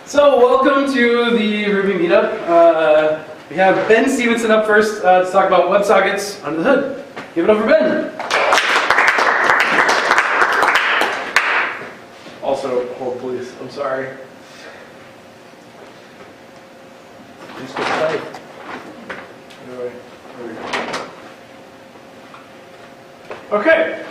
So welcome to the Ruby meetup. We have Ben Stevinson up first to talk about WebSockets under the hood. Give it up for Ben. Also, hold please. I'm sorry. Please get tight. Anyway, there we go. Okay.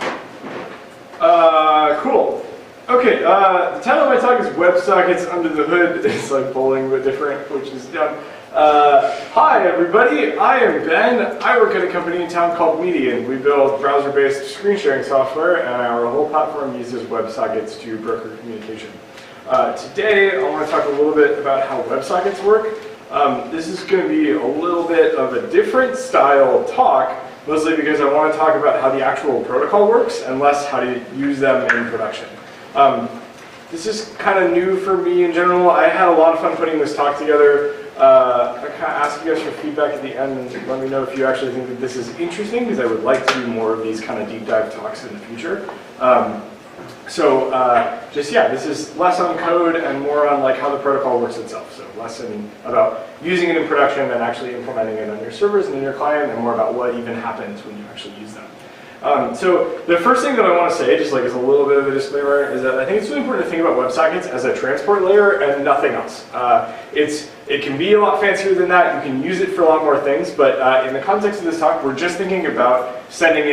Cool. Okay, the title of my talk is WebSockets Under the Hood. It's like bowling but different, which is dumb. Hi everybody, I am Ben. I work at a company in town called Median. We build browser-based screen sharing software, and our whole platform uses WebSockets to broker communication. Today, I want to talk a little bit about how WebSockets work. This is going to be a little bit of a different style talk, mostly because I want to talk about how the actual protocol works and less how to use them in production. This is kind of new for me in general. I had a lot of fun putting this talk together. I kind of asked you guys for feedback at the end and let me know if you actually think that this is interesting, because I would like to do more of these kind of deep dive talks in the future. This is less on code and more on like how the protocol works itself. So less about using it in production and actually implementing it on your servers and in your client, and more about what even happens when you actually use them. So the first thing that I want to say, just like as a little bit of a disclaimer, is that I think it's really important to think about WebSockets as a transport layer and nothing else. It can be a lot fancier than that. You can use it for a lot more things, but in the context of this talk, we're just thinking about sending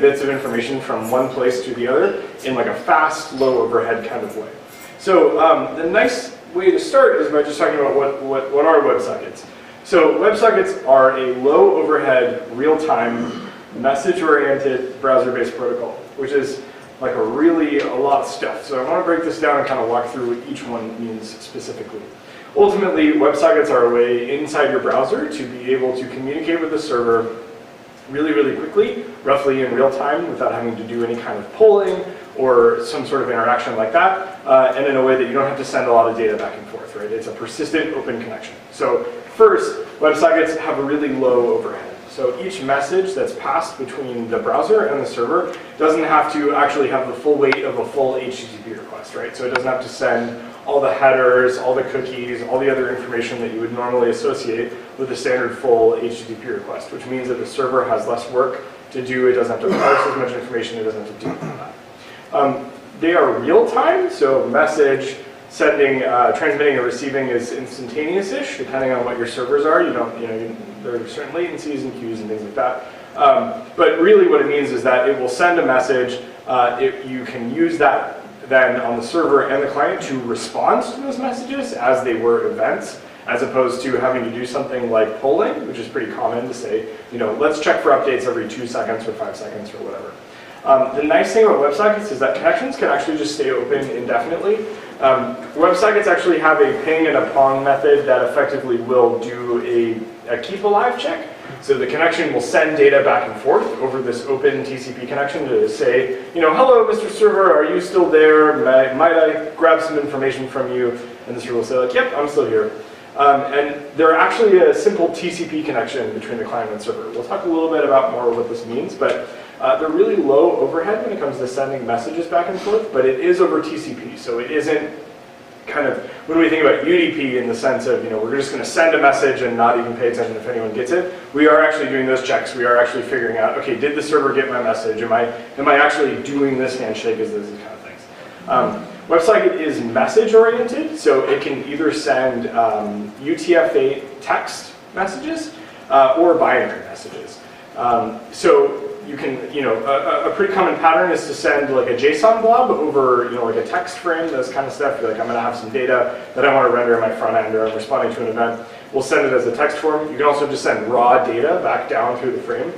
bits of information from one place to the other in like a fast, low overhead kind of way. So the nice way to start is by just talking about what are WebSockets. So WebSockets are a low overhead, real-time, message-oriented browser-based protocol, which is like a lot of stuff. So I want to break this down and kind of walk through what each one means specifically. Ultimately, WebSockets are a way inside your browser to be able to communicate with the server really, really quickly, roughly in real time, without having to do any kind of polling or some sort of interaction like that, and in a way that you don't have to send a lot of data back and forth, right? It's a persistent open connection. So first, WebSockets have a really low overhead. So each message that's passed between the browser and the server doesn't have to actually have the full weight of a full HTTP request, right? So it doesn't have to send all the headers, all the cookies, all the other information that you would normally associate with a standard full HTTP request, which means that the server has less work to do. It doesn't have to parse as much information. It doesn't have to do that. They are real-time, so message sending, transmitting, and receiving is instantaneous-ish, depending on what your servers are. There are certain latencies and queues and things like that. But really what it means is that it will send a message. You can use that then on the server and the client to respond to those messages as they were events, as opposed to having to do something like polling, which is pretty common to say, let's check for updates every 2 seconds or 5 seconds or whatever. The nice thing about WebSockets is that connections can actually just stay open indefinitely. WebSockets actually have a ping and a pong method that effectively will do a keep alive check. So the connection will send data back and forth over this open TCP connection to say, hello, Mr. Server, are you still there? Might I grab some information from you? And the server will say, like, yep, I'm still here. And they're actually a simple TCP connection between the client and server. We'll talk a little bit about more what this means, but they're really low overhead when it comes to sending messages back and forth, but it is over TCP, so it isn't kind of, when we think about UDP in the sense of, we're just going to send a message and not even pay attention if anyone gets it, we are actually doing those checks. We are actually figuring out, okay, did the server get my message? Am I actually doing this handshake? Is those kind of things. WebSocket is message-oriented, so it can either send UTF-8 text messages or binary messages. So you can, a pretty common pattern is to send like a JSON blob over, like a text frame, those kind of stuff. You're like, I'm going to have some data that I want to render in my front end, or I'm responding to an event. We'll send it as a text form. You can also just send raw data back down through the frame.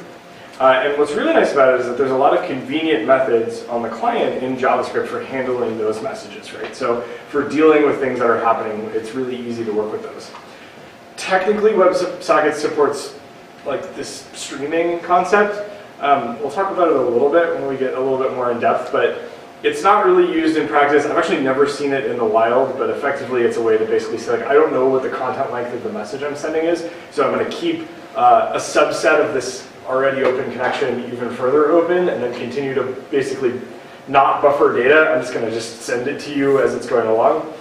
And what's really nice about it is that there's a lot of convenient methods on the client in JavaScript for handling those messages, right? So for dealing with things that are happening, it's really easy to work with those. Technically, WebSockets supports like this streaming concept. We'll talk about it a little bit when we get a little bit more in depth, but it's not really used in practice. I've actually never seen it in the wild, but effectively it's a way to basically say, like, I don't know what the content length of the message I'm sending is, so I'm going to keep a subset of this already open connection even further open, and then continue to basically not buffer data. I'm just going to send it to you as it's going along.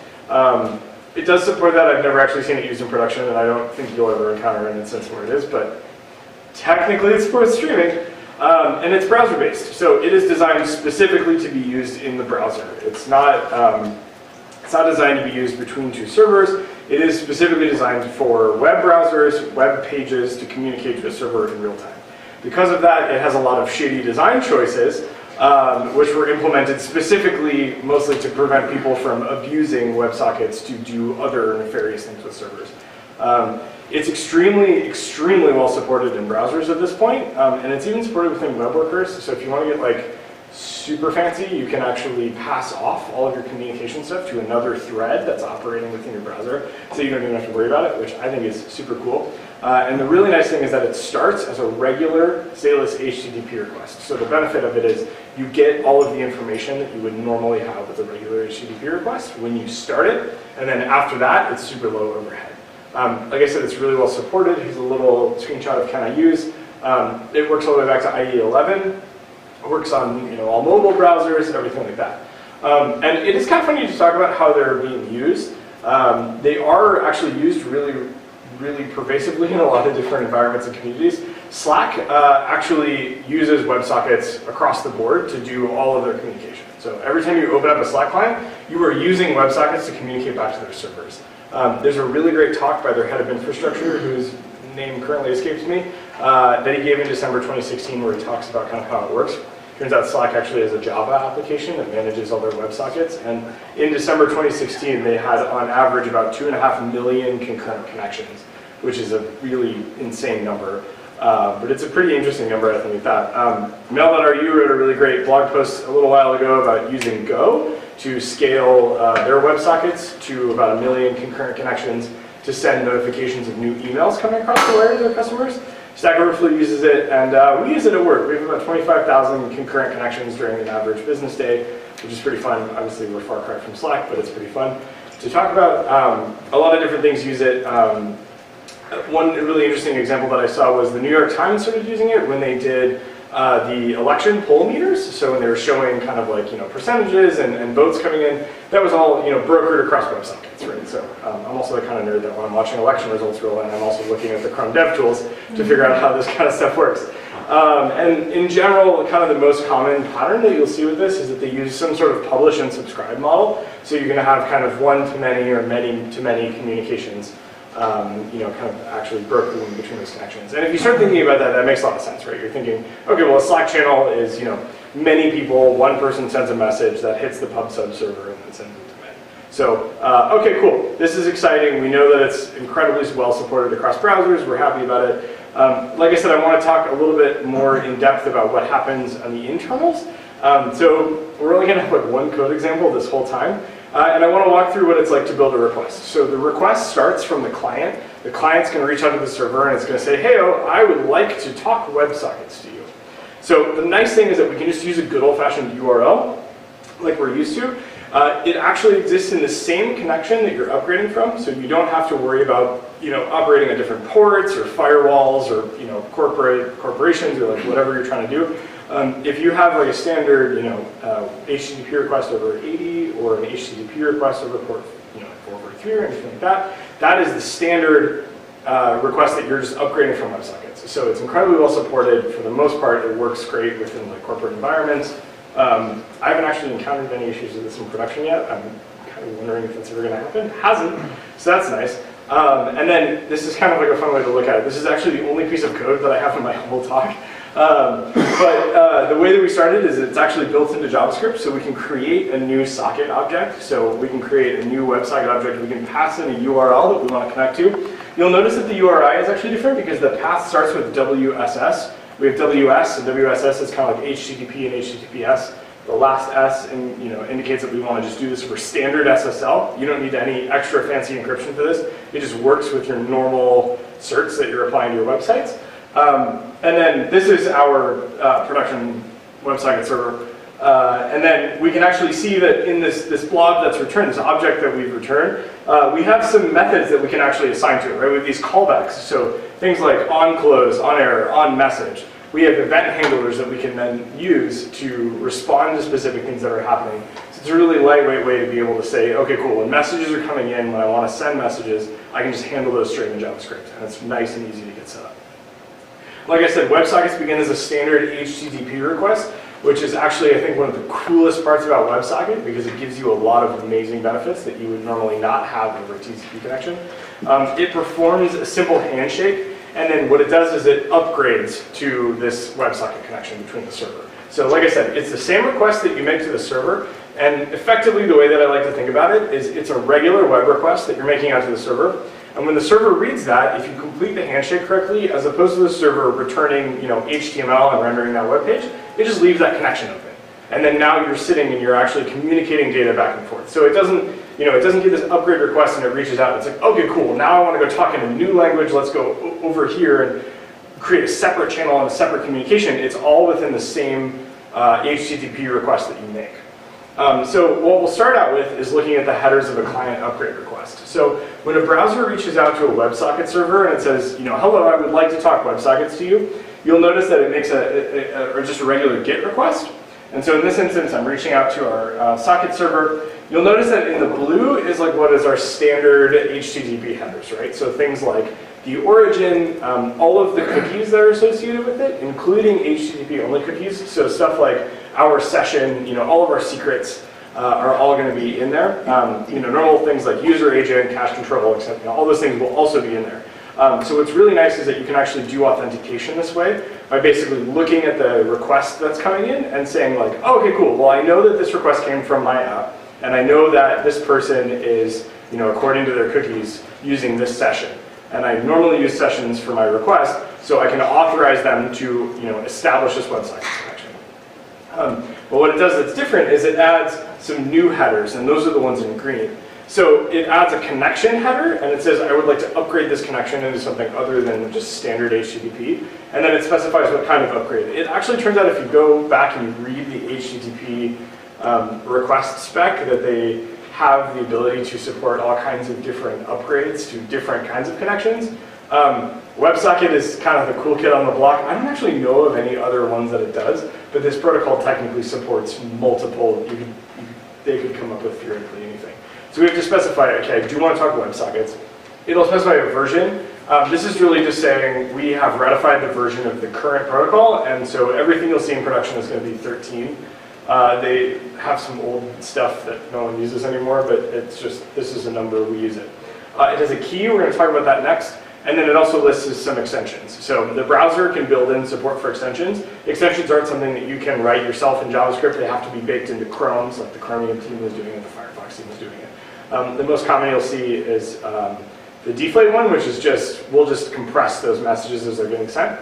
it does support that. I've never actually seen it used in production, and I don't think you'll ever encounter an instance where it is, but technically it supports streaming. And it's browser-based, so it is designed specifically to be used in the browser. It's not designed to be used between two servers. It is specifically designed for web browsers, web pages to communicate to a server in real time. Because of that, it has a lot of shady design choices, which were implemented specifically mostly to prevent people from abusing WebSockets to do other nefarious things with servers. It's extremely, extremely well supported in browsers at this point, and it's even supported within web workers. So if you want to get like super fancy, you can actually pass off all of your communication stuff to another thread that's operating within your browser, so you don't even have to worry about it, which I think is super cool. And the really nice thing is that it starts as a regular stateless HTTP request. So the benefit of it is you get all of the information that you would normally have with a regular HTTP request when you start it, and then after that, it's super low overhead. Like I said, it's really well supported. Here's a little screenshot of can I use. It works all the way back to IE 11. It works on all mobile browsers, everything like that. And it is kind of funny to talk about how they're being used. They are actually used really pervasively in a lot of different environments and communities. Slack actually uses WebSockets across the board to do all of their communication. So every time you open up a Slack client, you are using WebSockets to communicate back to their servers. There's a really great talk by their head of infrastructure, whose name currently escapes me, that he gave in December 2016, where he talks about kind of how it works. Turns out Slack actually has a Java application that manages all their WebSockets, and in December 2016, they had on average about 2.5 million concurrent connections, which is a really insane number. But it's a pretty interesting number, I think, at that. Mail.ru wrote a really great blog post a little while ago about using Go to scale their WebSockets to about 1 million concurrent connections to send notifications of new emails coming across the wire to their customers. Stack Overflow uses it, and we use it at work. We have about 25,000 concurrent connections during an average business day, which is pretty fun. Obviously, we're far cry from Slack, but it's pretty fun to talk about. A lot of different things use it. One really interesting example that I saw was the New York Times started using it when they did the election poll meters. So when they were showing kind of like percentages and votes coming in, that was all brokered across WebSockets, right? So I'm also the kind of nerd that when I'm watching election results roll in, I'm also looking at the Chrome dev tools to figure out how this kind of stuff works. And in general, kind of the most common pattern that you'll see with this is that they use some sort of publish and subscribe model. So you're going to have kind of one-to-many or many-to-many communications. Kind of actually brokering between those connections. And if you start thinking about that, that makes a lot of sense, right? You're thinking, okay, well, a Slack channel is, many people, one person sends a message that hits the pub sub server and then sends it to many. So, okay, cool. This is exciting. We know that it's incredibly well supported across browsers. We're happy about it. Like I said, I want to talk a little bit more in depth about what happens on the internals. So we're only going to have like one code example this whole time. And I want to walk through what it's like to build a request. So the request starts from the client. The client's going to reach out to the server and it's going to say, hey, I would like to talk WebSockets to you. So the nice thing is that we can just use a good old-fashioned URL like we're used to. It actually exists in the same connection that you're upgrading from, so you don't have to worry about operating at different ports or firewalls or corporations or like whatever you're trying to do. If you have like a standard HTTP request over 80 or an HTTP request over port 443 or anything like that, that is the standard request that you're just upgrading from WebSockets. So it's incredibly well supported. For the most part, it works great within like corporate environments. I haven't actually encountered any issues with this in production yet. I'm kind of wondering if that's ever going to happen. It hasn't, so that's nice. And then this is kind of like a fun way to look at it. This is actually the only piece of code that I have in my whole talk. But the way that we started is it's actually built into JavaScript, so we can create a new socket object. So we can create a new WebSocket object. We can pass in a URL that we want to connect to. You'll notice that the URI is actually different because the path starts with WSS. We have WS, and WSS is kind of like HTTP and HTTPS. The last S indicates that we want to just do this for standard SSL. You don't need any extra fancy encryption for this. It just works with your normal certs that you're applying to your websites. And then this is our production WebSocket server. And then we can actually see that in this blob that's returned, this object that we've returned, we have some methods that we can actually assign to it, right? We have these callbacks. So things like on close, on error, on message. We have event handlers that we can then use to respond to specific things that are happening. So it's a really lightweight way to be able to say, okay, cool, when messages are coming in, when I want to send messages, I can just handle those straight in JavaScript, and it's nice and easy to get set up. Like I said, WebSockets begin as a standard HTTP request, which is actually, I think, one of the coolest parts about WebSocket because it gives you a lot of amazing benefits that you would normally not have over a TCP connection. It performs a simple handshake, and then what it does is it upgrades to this WebSocket connection between the server. So like I said, it's the same request that you make to the server, and effectively the way that I like to think about it is it's a regular web request that you're making out to the server. And when the server reads that, if you complete the handshake correctly, as opposed to the server returning, HTML and rendering that web page, it just leaves that connection open. And then now you're sitting and you're actually communicating data back and forth. So it doesn't get this upgrade request and it reaches out. It's like, okay, cool. Now I want to go talk in a new language. Let's go over here and create a separate channel and a separate communication. It's all within the same HTTP request that you make. So what we'll start out with is looking at the headers of a client upgrade request. So when a browser reaches out to a WebSocket server and it says, hello, I would like to talk WebSockets to you, you'll notice that it makes just a regular GET request. And so in this instance, I'm reaching out to our socket server. You'll notice that in the blue is like what is our standard HTTP headers, right? So things like the origin, all of the cookies that are associated with it, including HTTP only cookies. So stuff like our session, all of our secrets are all going to be in there. Normal things like user agent, cache control, etc. All those things will also be in there. So what's really nice is that you can actually do authentication this way by basically looking at the request that's coming in and saying like, oh, okay, cool. Well, I know that this request came from my app, and I know that this person is, according to their cookies, using this session. And I normally use sessions for my request, so I can authorize them to, establish this WebSocket connection. But what it does that's different is it adds some new headers, and those are the ones in green. So it adds a connection header, and it says, I would like to upgrade this connection into something other than just standard HTTP. And then it specifies what kind of upgrade. It actually turns out if you go back and you read the HTTP request spec, that they have the ability to support all kinds of different upgrades to different kinds of connections. WebSocket is kind of the cool kid on the block. I don't actually know of any other ones that it does, but this protocol technically supports multiple, they could come up with theoretically anything. So we have to specify, okay, I do want to talk WebSockets. It'll specify a version. This is really just saying we have ratified the version of the current protocol, and so everything you'll see in production is going to be 13. They have some old stuff that no one uses anymore, but it's just, this is a number, we use it. It has a key, we're going to talk about that next, and then it also lists some extensions. So the browser can build in support for extensions. Extensions aren't something that you can write yourself in JavaScript. They have to be baked into Chromes, like the Chromium team was doing it, the Firefox team was doing it. The most common you'll see is the deflate one, which is just, we'll just compress those messages as they're getting sent.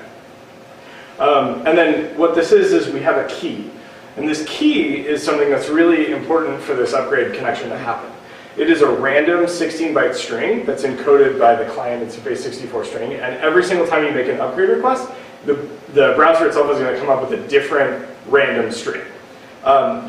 And then what this is we have a key. And this key is something that's really important for this upgrade connection to happen. It is a random 16-byte string that's encoded by the client. It's a base64 string. And every single time you make an upgrade request, the browser itself is going to come up with a different random string.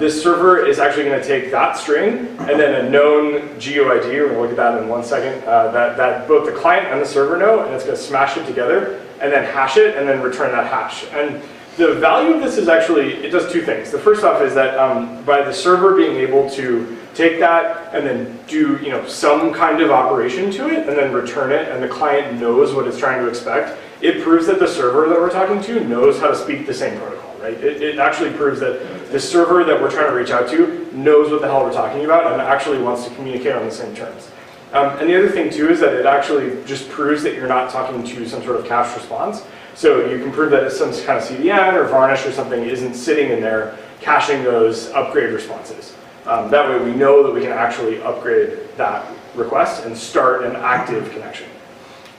This server is actually going to take that string and then a known GUID, we're going to look at that in 1 second, that both the client and the server know, and it's going to smash it together and then hash it and then return that hash. And the value of this is actually, it does two things. The first off is that by the server being able to take that and then do some kind of operation to it and then return it, and the client knows what it's trying to expect, it proves that the server that we're talking to knows how to speak the same protocol, right? It actually proves that the server that we're trying to reach out to knows what the hell we're talking about and actually wants to communicate on the same terms. And the other thing too is that it actually just proves that you're not talking to some sort of cached response. So you can prove that it's some kind of CDN or varnish or something isn't sitting in there caching those upgrade responses. That way we know that we can actually upgrade that request and start an active connection.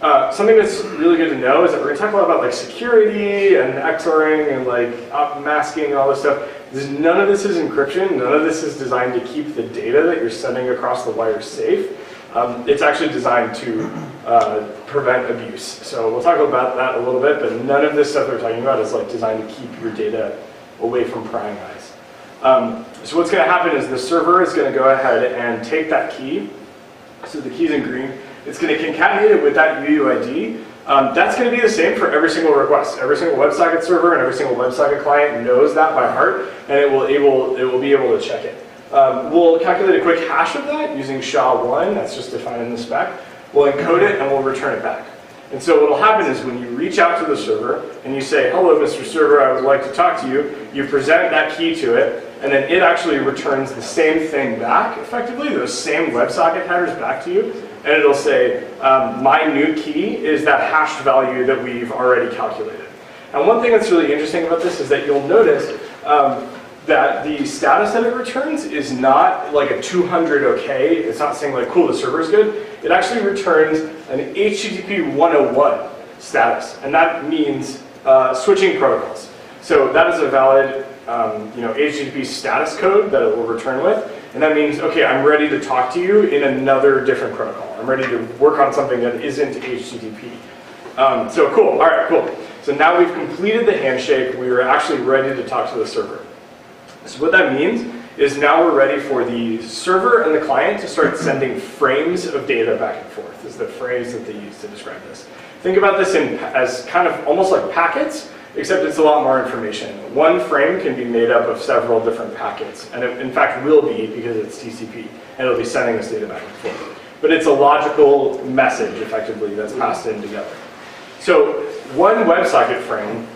Something that's really good to know is that we're going to talk a lot about like security and XORing and like masking and all this stuff. None of this is encryption. None of this is designed to keep the data that you're sending across the wire safe. It's actually designed to prevent abuse. So we'll talk about that a little bit, but none of this stuff that we're talking about is like designed to keep your data away from prying eyes. So what's going to happen is the server is going to go ahead and take that key. So the key's in green. It's going to concatenate it with that UUID. That's going to be the same for every single request. Every single WebSocket server and every single WebSocket client knows that by heart, and it will be able to check it. We'll calculate a quick hash of that using SHA-1, that's just defined in the spec. We'll encode it and we'll return it back. And so what will happen is when you reach out to the server and you say, hello, Mr. Server, I would like to talk to you, you present that key to it, and then it actually returns the same thing back, effectively, those same WebSocket headers back to you, and it'll say, my new key is that hashed value that we've already calculated. And one thing that's really interesting about this is that you'll notice that the status that it returns is not like a 200 OK. It's not saying like, cool, the server's good. It actually returns an HTTP 101 status, and that means switching protocols. So that is a valid HTTP status code that it will return with, and that means, okay, I'm ready to talk to you in another different protocol. I'm ready to work on something that isn't HTTP. So cool, all right, cool. So now we've completed the handshake. We are actually ready to talk to the server. So what that means is now we're ready for the server and the client to start sending frames of data back and forth, is the phrase that they use to describe this. Think about this as kind of almost like packets, except it's a lot more information. One frame can be made up of several different packets, and it in fact will be because it's TCP, and it'll be sending this data back and forth. But it's a logical message, effectively, that's passed in together. So one WebSocket frame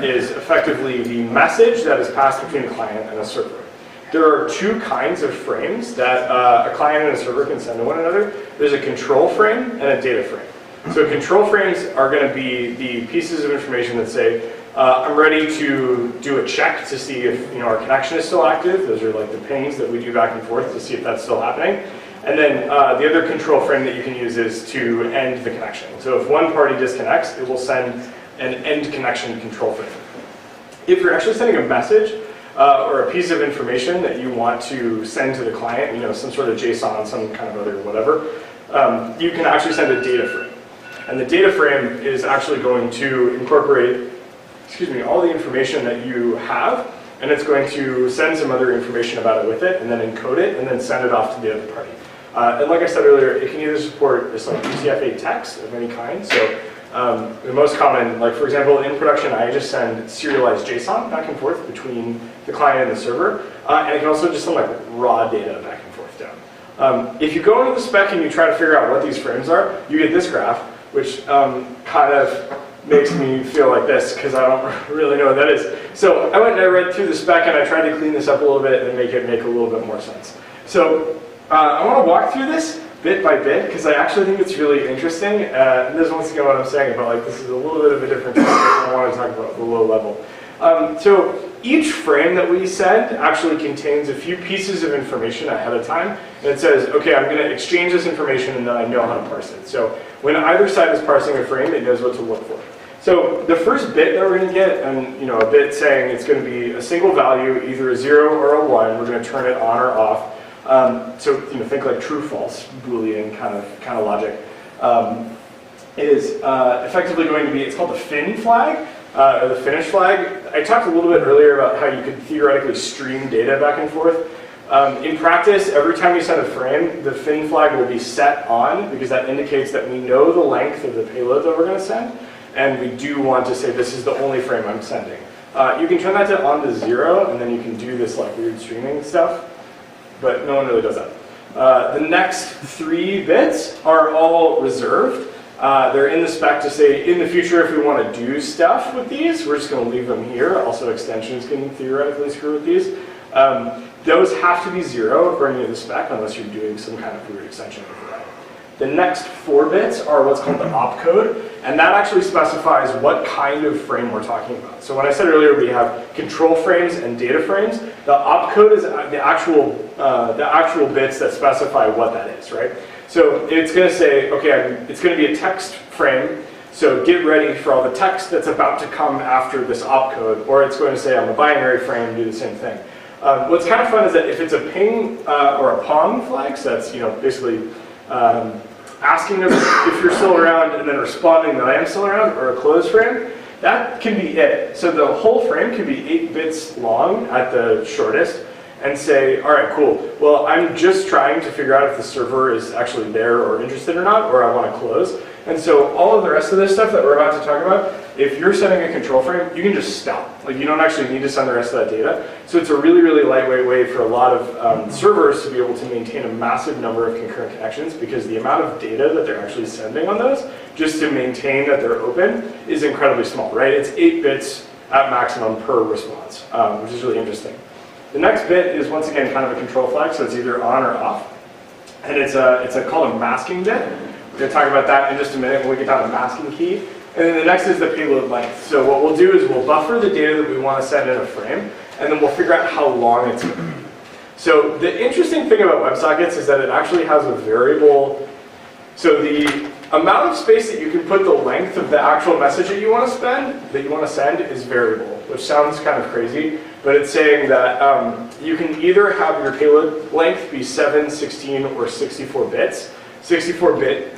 is effectively the message that is passed between a client and a server. There are two kinds of frames that a client and a server can send to one another. There's a control frame and a data frame. So control frames are going to be the pieces of information that say, I'm ready to do a check to see if our connection is still active. Those are like the pings that we do back and forth to see if that's still happening. And then the other control frame that you can use is to end the connection. So if one party disconnects, it will send an end connection control frame. If you're actually sending a message or a piece of information that you want to send to the client, some sort of JSON, some kind of other whatever, you can actually send a data frame. And the data frame is actually going to incorporate, all the information that you have, and it's going to send some other information about it with it, and then encode it, and then send it off to the other party. And like I said earlier, it can either support this like UTF-8 text of any kind. So the most common, like for example, in production, I just send serialized JSON back and forth between the client and the server, and it can also just send like raw data back and forth down. If you go into the spec and you try to figure out what these frames are, you get this graph, which kind of makes me feel like this because I don't really know what that is. So I went and I read through the spec and I tried to clean this up a little bit and make it make a little bit more sense. So I want to walk through this bit by bit because I actually think it's really interesting. And this is once again what I'm saying about like this is a little bit of a different topic. I want to talk about the low level. So each frame that we send actually contains a few pieces of information ahead of time. And it says, okay, I'm going to exchange this information and then I know how to parse it. So when either side is parsing a frame, it knows what to look for. So the first bit that we're going to get, and a bit saying it's going to be a single value, either a 0 or a 1. We're going to turn it on or off. So think like true, false, Boolean kind of logic. Is effectively going to be, it's called the fin flag, or the finish flag. I talked a little bit earlier about how you could theoretically stream data back and forth. In practice, every time you send a frame, the fin flag will be set on because that indicates that we know the length of the payload that we're going to send, and we do want to say this is the only frame I'm sending. You can turn that to on to 0, and then you can do this like weird streaming stuff, but no one really does that. The next 3 bits are all reserved. They're in the spec to say in the future if we want to do stuff with these, we're just going to leave them here. Also extensions can theoretically screw with these. Those have to be 0 according to the spec unless you're doing some kind of weird extension over that. The next 4 bits are what's called the opcode, and that actually specifies what kind of frame we're talking about. So when I said earlier we have control frames and data frames, the opcode is the actual bits that specify what that is, right? So it's going to say, okay, it's going to be a text frame, so get ready for all the text that's about to come after this opcode, or it's going to say I'm a binary frame, do the same thing. What's kind of fun is that if it's a ping or a pong flag, so that's basically asking if you're still around and then responding that I am still around, or a close frame, that can be it. So the whole frame can be 8 bits long at the shortest, and say, all right, cool. Well, I'm just trying to figure out if the server is actually there or interested or not, or I want to close. And so all of the rest of this stuff that we're about to talk about, if you're setting a control frame, you can just stop. Like, you don't actually need to send the rest of that data. So it's a really, really lightweight way for a lot of servers to be able to maintain a massive number of concurrent connections, because the amount of data that they're actually sending on those, just to maintain that they're open, is incredibly small, right? It's 8 bits at maximum per response, which is really interesting. The next bit is, once again, kind of a control flag, so it's either on or off. And it's called a masking bit. We're going to talk about that in just a minute when we get down to masking key. And then the next is the payload length. So what we'll do is we'll buffer the data that we want to send in a frame, and then we'll figure out how long it's going to be. So the interesting thing about WebSockets is that it actually has a variable. So the amount of space that you can put the length of the actual message that you want to send is variable, which sounds kind of crazy, but it's saying that you can either have your payload length be 7, 16, or 64 bits. 64-bit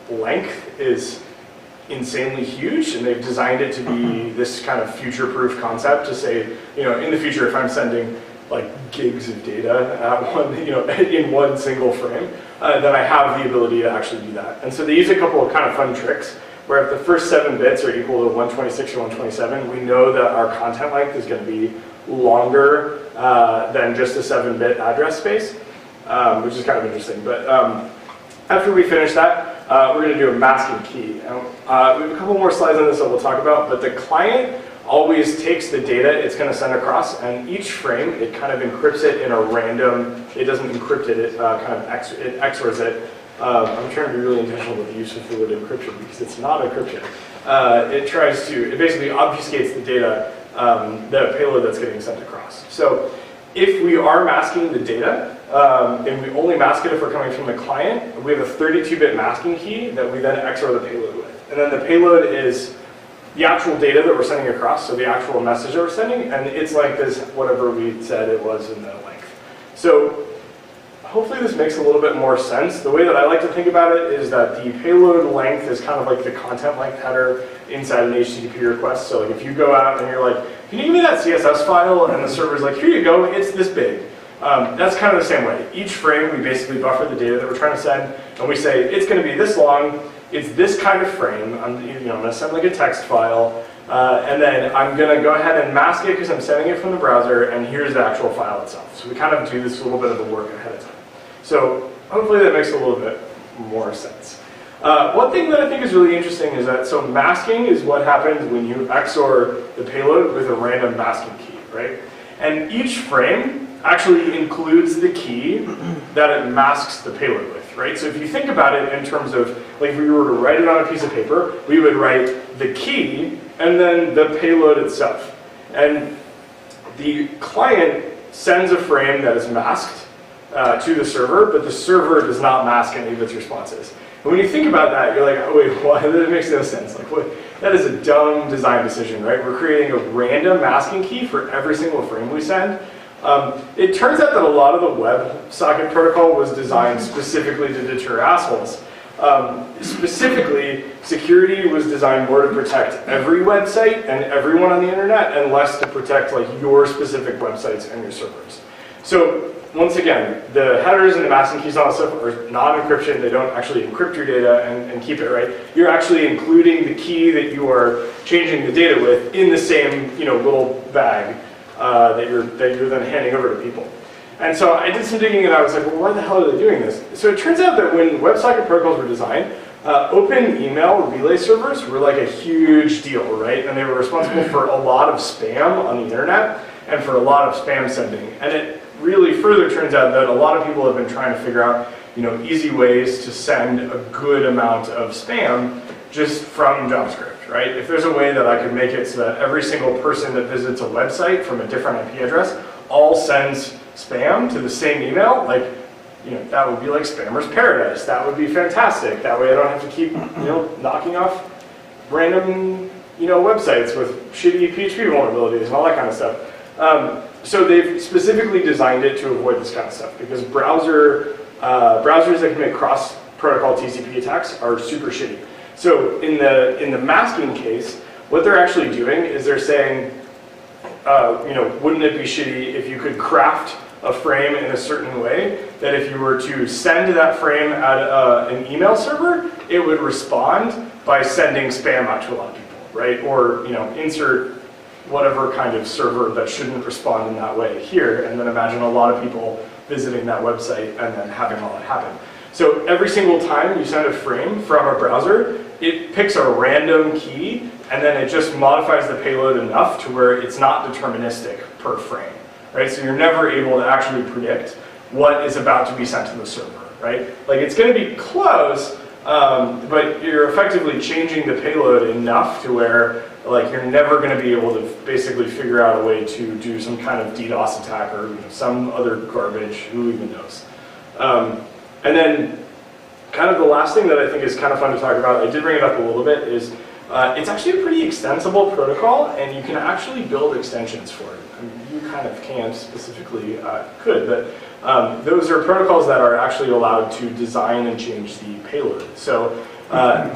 length is insanely huge, and they've designed it to be this kind of future-proof concept to say, in the future, if I'm sending like gigs of data at one, in one single frame, then I have the ability to actually do that. And so they use a couple of kind of fun tricks, where if the first 7 bits are equal to 126 or 127, we know that our content length is going to be longer than just a 7-bit address space, which is kind of interesting. But after we finish that, we're going to do a masking key. We have a couple more slides on this that we'll talk about, but the client always takes the data it's going to send across, and each frame, it kind of encrypts it in a random, it doesn't encrypt it, it it XORs it. I'm trying to be really intentional with the use of the word encryption, because it's not encryption. It basically obfuscates the data, the payload that's getting sent across. So if we are masking the data, and we only mask it if we're coming from the client, we have a 32-bit masking key that we then XOR the payload with. And then the payload is the actual data that we're sending across, so the actual message that we're sending, and it's like this, whatever we said it was in the length. So hopefully this makes a little bit more sense. The way that I like to think about it is that the payload length is kind of like the content length header inside an HTTP request. So like if you go out and you're like, can you give me that CSS file? And the server's like, here you go, it's this big. That's kind of the same way. Each frame, we basically buffer the data that we're trying to send, and we say, it's going to be this long, it's this kind of frame, I'm going to send like a text file, and then I'm going to go ahead and mask it because I'm sending it from the browser, and here's the actual file itself. So we kind of do this little bit of the work ahead of time. So hopefully that makes a little bit more sense. One thing that I think is really interesting is that, so masking is what happens when you XOR the payload with a random masking key, right? And each frame actually includes the key that it masks the payload with, right? So if you think about it in terms of, like if we were to write it on a piece of paper, we would write the key and then the payload itself. And the client sends a frame that is masked to the server, but the server does not mask any of its responses. And when you think about that, you're like, oh wait, what? That makes no sense. Like, what? That is a dumb design decision, right? We're creating a random masking key for every single frame we send. It turns out that a lot of the WebSocket protocol was designed specifically to deter assholes. Specifically, security was designed more to protect every website and everyone on the internet, and less to protect like your specific websites and your servers. So once again, the headers and the masking keys and all that stuff are non-encryption. They don't actually encrypt your data and keep it, right? You're actually including the key that you are changing the data with in the same little bag that you're then handing over to people. And so I did some digging and I was like, well, why the hell are they doing this? So it turns out that when WebSocket protocols were designed, open email relay servers were like a huge deal, right? And they were responsible for a lot of spam on the internet and for a lot of spam sending. And it really further turns out that a lot of people have been trying to figure out easy ways to send a good amount of spam just from JavaScript, right? If there's a way that I could make it so that every single person that visits a website from a different IP address all sends spam to the same email, like, that would be like spammer's paradise. That would be fantastic. That way I don't have to keep, knocking off random, websites with shitty PHP vulnerabilities and all that kind of stuff. So they've specifically designed it to avoid this kind of stuff, because browsers that can make cross-protocol TCP attacks are super shitty. So in the masking case, what they're actually doing is they're saying, wouldn't it be shitty if you could craft a frame in a certain way that if you were to send that frame at an email server, it would respond by sending spam out to a lot of people, right? Or insert whatever kind of server that shouldn't respond in that way here, and then imagine a lot of people visiting that website and then having all that happen. So every single time you send a frame from a browser, it picks a random key, and then it just modifies the payload enough to where it's not deterministic per frame, right? So you're never able to actually predict what is about to be sent to the server, right? Like it's going to be close, but you're effectively changing the payload enough to where like you're never going to be able to basically figure out a way to do some kind of DDoS attack or some other garbage, who even knows. And then kind of the last thing that I think is kind of fun to talk about, I did bring it up a little bit, is it's actually a pretty extensible protocol, and you can actually build extensions for it. I mean, you kind of can't specifically, could, but those are protocols that are actually allowed to design and change the payload. So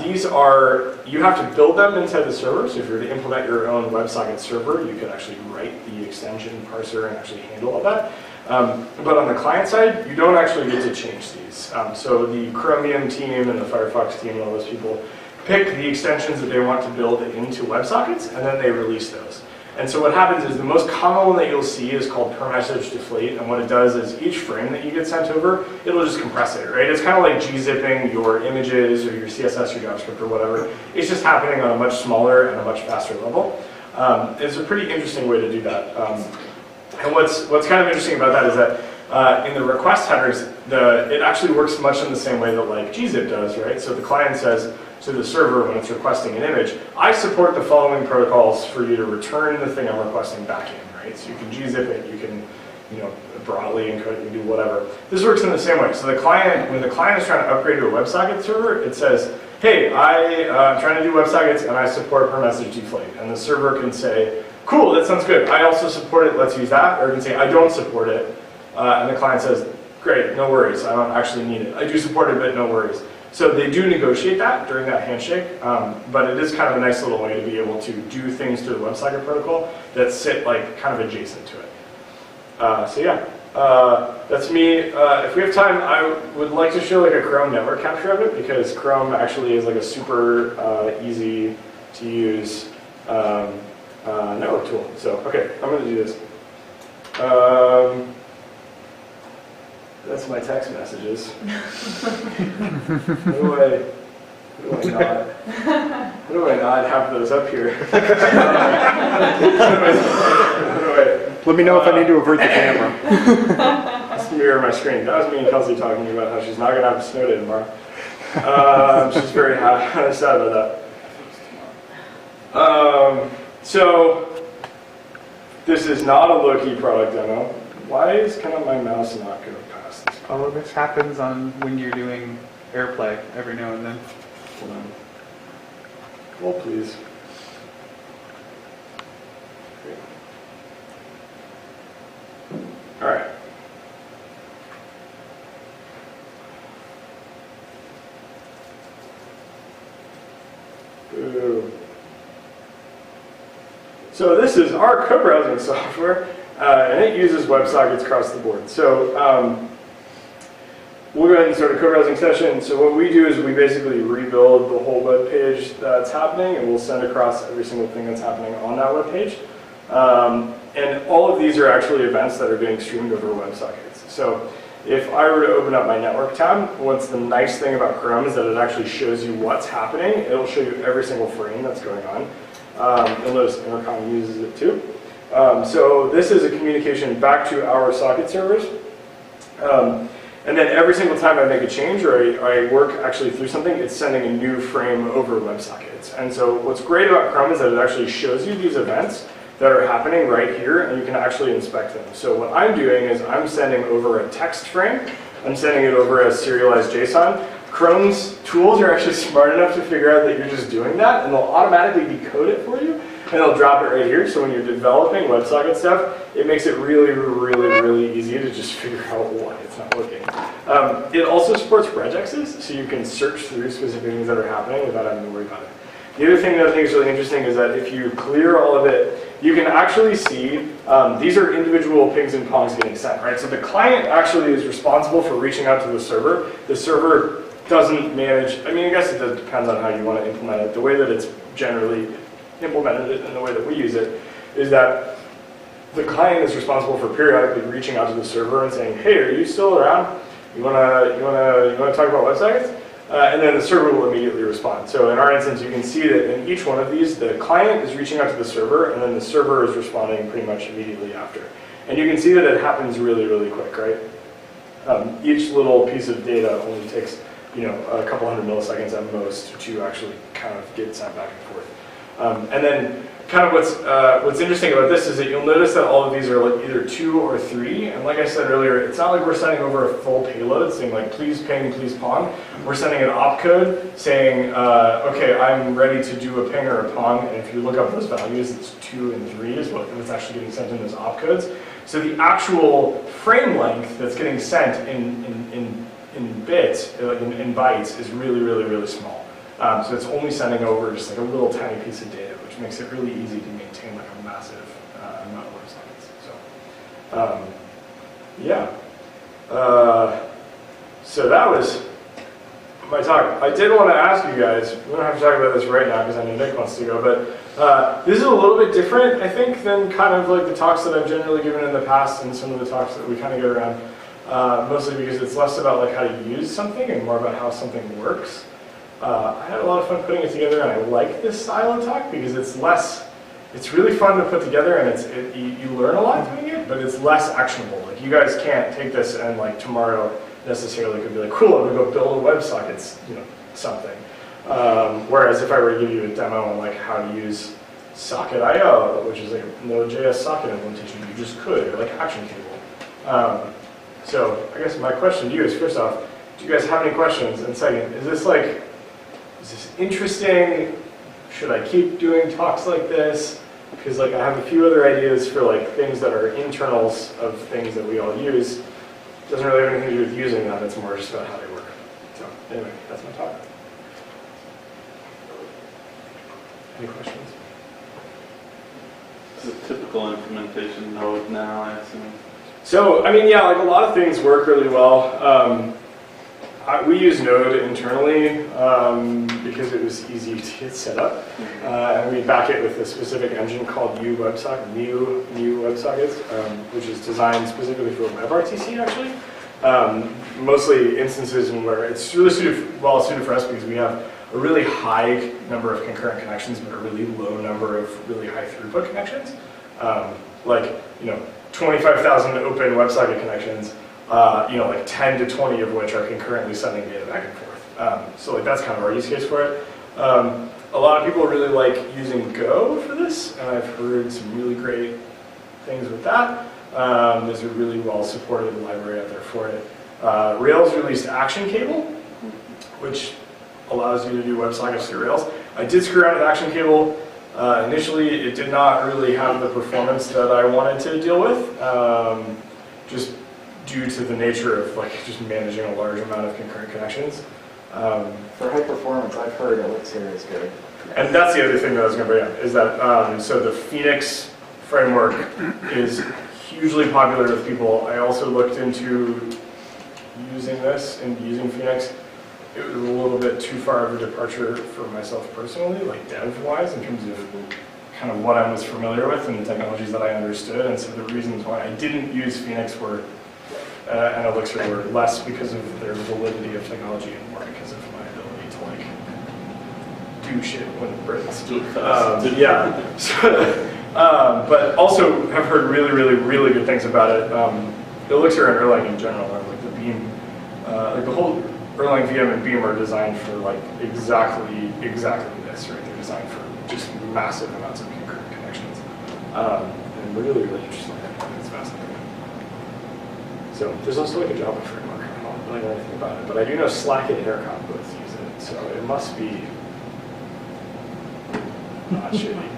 these are, you have to build them inside the server, so if you were to implement your own WebSocket server, you could actually write the extension parser and actually handle all that. But on the client side, you don't actually get to change these. So the Chromium team and the Firefox team and all those people pick the extensions that they want to build into WebSockets, and then they release those. And so what happens is the most common one that you'll see is called per message deflate, and what it does is each frame that you get sent over, it'll just compress it, right? It's kind of like gzipping your images or your CSS, your JavaScript or whatever. It's just happening on a much smaller and a much faster level. It's a pretty interesting way to do that. And what's kind of interesting about that is that in the request headers, it actually works much in the same way that like gzip does, right? So the client says to the server when it's requesting an image, I support the following protocols for you to return the thing I'm requesting back in, right? So you can gzip it, you can broadly encode it, you can do whatever. This works in the same way. So the client, when the client is trying to upgrade to a WebSocket server, it says, hey, I'm trying to do WebSockets and I support per message deflate. And the server can say, cool, that sounds good. I also support it, let's use that. Or it can say, I don't support it. And the client says, great, no worries, I don't actually need it. I do support it, but no worries. So they do negotiate that during that handshake, but it is kind of a nice little way to be able to do things to the WebSocket protocol that sit like kind of adjacent to it. So yeah, that's me. If we have time, I would like to show like a Chrome network capture of it, because Chrome actually is like a super easy to use network tool. So okay, I'm going to do this. That's my text messages. How do I not have those up here? Let me know if I need to avert the camera. Let's mirror my screen. That was me and Kelsey talking about how she's not going to have a snow day tomorrow. She's very sad about that. So, this is not a low-key product demo. Why is kind of my mouse not go past this? All of this happens on when you're doing AirPlay every now and then. Hold on. Well, please. Great. All right. Boo. So this is our co-browsing software, and it uses WebSockets across the board. So we'll go ahead and start a co-browsing session. So what we do is we basically rebuild the whole web page that's happening, and we'll send across every single thing that's happening on that web page. And all of these are actually events that are being streamed over WebSockets. So if I were to open up my network tab, what's the nice thing about Chrome is that it actually shows you what's happening. It'll show you every single frame that's going on. You'll notice Intercom uses it too. So this is a communication back to our socket servers. And then every single time I make a change or I work actually through something, it's sending a new frame over WebSockets. And so what's great about Chrome is that it actually shows you these events that are happening right here, and you can actually inspect them. So what I'm doing is I'm sending over a text frame. I'm sending it over as serialized JSON. Chrome's tools are actually smart enough to figure out that you're just doing that, and they'll automatically decode it for you, and they'll drop it right here. So when you're developing WebSocket stuff, it makes it really, really, really easy to just figure out why it's not working. It also supports regexes, so you can search through specific things that are happening without having to worry about it. The other thing that I think is really interesting is that if you clear all of it, you can actually see these are individual pings and pongs getting sent, right? So the client actually is responsible for reaching out to the server. The server doesn't manage, I mean, I guess it depends on how you want to implement it. The way that it's generally implemented and the way that we use it is that the client is responsible for periodically reaching out to the server and saying, hey, are you still around? You wanna talk about WebSockets? And then the server will immediately respond. So in our instance, you can see that in each one of these, the client is reaching out to the server, and then the server is responding pretty much immediately after. And you can see that it happens really, really quick, right? Each little piece of data only takes, a couple hundred milliseconds at most to actually kind of get sent back and forth. And then kind of what's interesting about this is that you'll notice that all of these are like either 2 or 3. And like I said earlier, it's not like we're sending over a full payload saying like, please ping, please pong. We're sending an opcode saying, okay, I'm ready to do a ping or a pong. And if you look up those values, it's 2 and 3 is what's actually getting sent in those opcodes. So the actual frame length that's getting sent in bits, in bytes, is really, really, really small. So it's only sending over just like a little tiny piece of data, which makes it really easy to maintain like a massive amount of WebSockets. So, yeah. So that was my talk. I did want to ask you guys, we don't have to talk about this right now because I know Nick wants to go, but this is a little bit different, I think, than kind of like the talks that I've generally given in the past and some of the talks that we kind of get around, mostly because it's less about like how to use something and more about how something works. I had a lot of fun putting it together, and I like this style of talk because it's really fun to put together, and you learn a lot doing it, but it's less actionable. Like you guys can't take this and like tomorrow necessarily could be like, cool, I'm gonna go build a WebSockets, something. Whereas if I were to give you a demo on like how to use Socket.io, which is like a Node.js socket implementation, you just could, or like Action Cable. So I guess my question to you is, first off, do you guys have any questions? And second, is this interesting? Should I keep doing talks like this? Because like I have a few other ideas for like things that are internals of things that we all use. It doesn't really have anything to do with using them, it's more just about how they work. So anyway, that's my talk. Any questions? It's a typical implementation node now, I assume. So, I mean, yeah, like a lot of things work really well. We use Node internally because it was easy to get set up, and we back it with a specific engine called New WebSockets, which is designed specifically for WebRTC actually. Mostly instances where it's really well suited for us because we have a really high number of concurrent connections, but a really low number of really high throughput connections. 25,000 open WebSocket connections. Like 10 to 20 of which are concurrently sending data back and forth. So like that's kind of our use case for it. A lot of people really like using Go for this, and I've heard some really great things with that. There's a really well supported library out there for it. Rails released Action Cable, which allows you to do WebSockets through Rails. I did screw around with Action Cable. Initially, it did not really have the performance that I wanted to deal with, just due to the nature of like just managing a large amount of concurrent connections. For high performance, I've heard Elixir is good. And that's the other thing that I was going to bring up, is that so the Phoenix framework is hugely popular with people. I also looked into using this and using Phoenix. It was a little bit too far of a departure for myself personally, like dev-wise, in terms of kind of what I was familiar with and the technologies that I understood. And so the reasons why I didn't use Phoenix were and Elixir were less because of their validity of technology and more because of my ability to like do shit when it breaks. Yeah. But also have heard really, really, really good things about it. Elixir and Erlang in general, are like the Beam, like the whole Erlang VM and Beam are designed for like exactly this, right? They're designed for just massive amounts of concurrent connections. And really, really interesting. It's fascinating. So there's also like a Java framework. I don't really know anything about it, but I do know Slack and Intercom both use it, so it must be not shitty.